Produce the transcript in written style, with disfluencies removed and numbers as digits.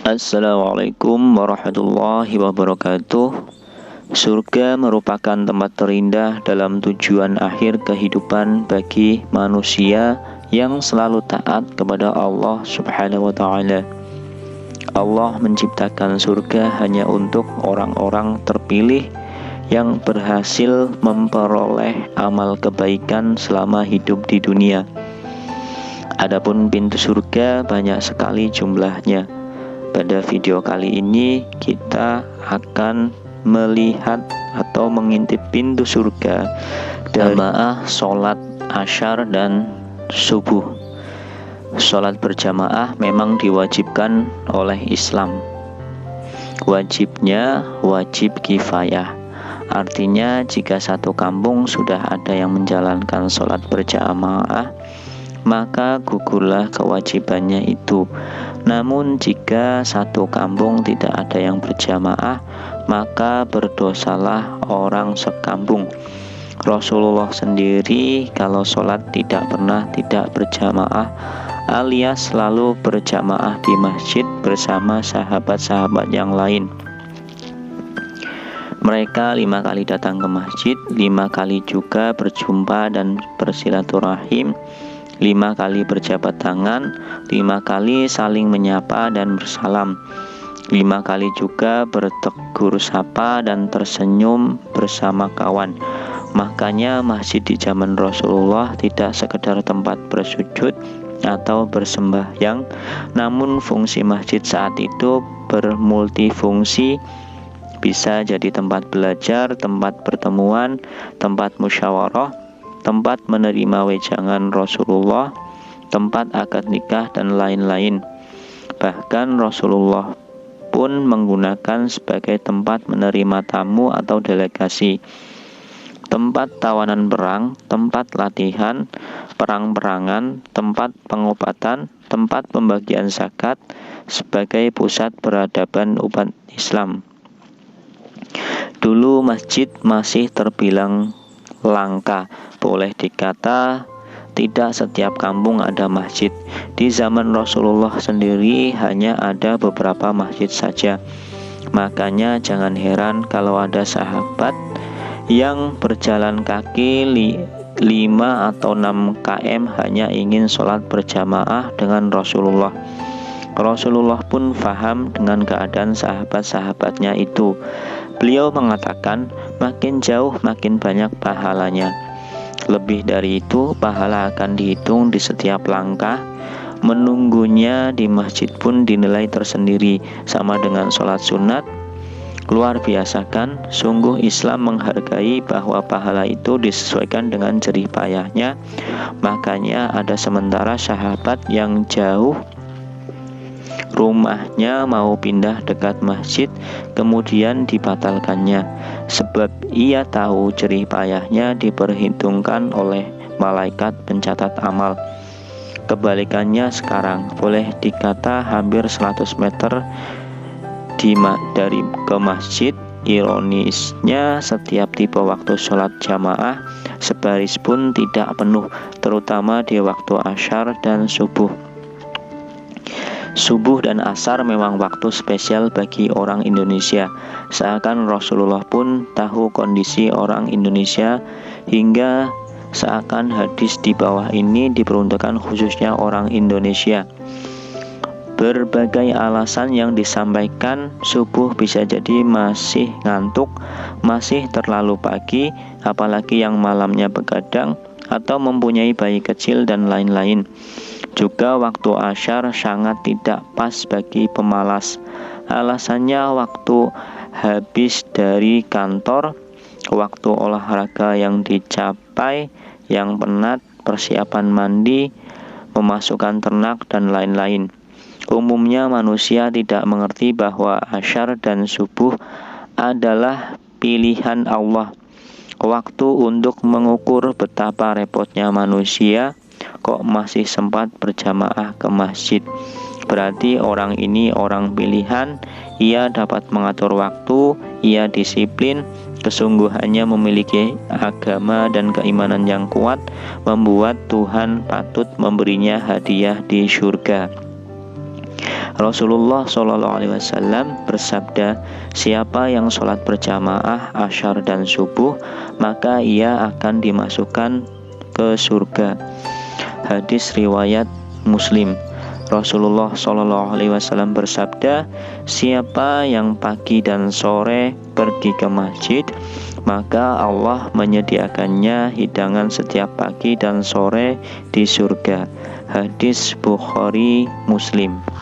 Assalamualaikum warahmatullahi wabarakatuh. Surga merupakan tempat terindah dalam tujuan akhir kehidupan bagi manusia yang selalu taat kepada Allah Subhanahu wa Ta'ala. Allah menciptakan surga hanya untuk orang-orang terpilih yang berhasil memperoleh amal kebaikan selama hidup di dunia. Adapun pintu surga banyak sekali jumlahnya. Pada video kali ini kita akan melihat atau mengintip pintu surga jamaah sholat asyar dan subuh. Sholat berjamaah memang diwajibkan oleh Islam. Wajibnya wajib kifayah. Artinya jika satu kampung sudah ada yang menjalankan sholat berjamaah, maka gugurlah kewajibannya itu. Namun jika satu kampung tidak ada yang berjamaah, maka berdosalah orang sekampung. Rasulullah sendiri kalau sholat tidak pernah tidak berjamaah, alias selalu berjamaah di masjid bersama sahabat-sahabat yang lain. Mereka 5 kali datang ke masjid, 5 kali juga berjumpa dan bersilaturahim, 5 kali berjabat tangan, 5 kali saling menyapa dan bersalam, 5 kali juga bertegur sapa dan tersenyum bersama kawan. Makanya masjid di zaman Rasulullah tidak sekedar tempat bersujud atau bersembahyang, namun fungsi masjid saat itu bermultifungsi. Bisa jadi tempat belajar, tempat pertemuan, tempat musyawarah, tempat menerima wejangan Rasulullah, tempat akad nikah, dan lain-lain. Bahkan Rasulullah pun menggunakan sebagai tempat menerima tamu atau delegasi, tempat tawanan perang, tempat latihan, perang-perangan, tempat pengobatan, tempat pembagian zakat, sebagai pusat peradaban umat Islam. Dulu masjid masih terbilang langka. Boleh dikata tidak setiap kampung ada masjid. Di zaman Rasulullah sendiri hanya ada beberapa masjid saja. Makanya jangan heran kalau ada sahabat yang berjalan kaki 5 atau 6 km hanya ingin sholat berjamaah dengan Rasulullah. Rasulullah pun paham dengan keadaan sahabat-sahabatnya itu. Beliau mengatakan, makin jauh makin banyak pahalanya. Lebih dari itu, pahala akan dihitung di setiap langkah. Menunggunya di masjid pun dinilai tersendiri, sama dengan sholat sunat. Luar biasa kan? Sungguh Islam menghargai bahwa pahala itu disesuaikan dengan jerih payahnya. Makanya ada sementara sahabat yang jauh rumahnya mau pindah dekat masjid, kemudian dibatalkannya, sebab ia tahu jerih payahnya diperhitungkan oleh malaikat pencatat amal. Kebalikannya sekarang, boleh dikata hampir 100 meter dari ke masjid. Ironisnya setiap tipe waktu sholat jamaah sebaris pun tidak penuh, terutama di waktu asyar dan subuh. Subuh dan asar memang waktu spesial bagi orang Indonesia. Seakan Rasulullah pun tahu kondisi orang Indonesia, hingga seakan hadis di bawah ini diperuntukkan khususnya orang Indonesia. Berbagai alasan yang disampaikan, subuh bisa jadi masih ngantuk, masih terlalu pagi, apalagi yang malamnya begadang atau mempunyai bayi kecil dan lain-lain. Juga waktu asyar sangat tidak pas bagi pemalas. Alasannya waktu habis dari kantor, waktu olahraga yang dicapai, yang penat, persiapan mandi, memasukkan ternak, dan lain-lain. Umumnya manusia tidak mengerti bahwa asyar dan subuh adalah pilihan Allah. Waktu untuk mengukur betapa repotnya manusia kok masih sempat berjamaah ke masjid. Berarti orang ini orang pilihan. Ia dapat mengatur waktu, ia disiplin, kesungguhannya memiliki agama dan keimanan yang kuat, membuat Tuhan patut memberinya hadiah di surga. Rasulullah SAW bersabda, siapa yang sholat berjamaah asyar dan subuh, maka ia akan dimasukkan ke surga. Hadis riwayat Muslim. Rasulullah SAW bersabda, siapa yang pagi dan sore pergi ke masjid, maka Allah menyediakannya hidangan setiap pagi dan sore di surga. Hadis Bukhari Muslim.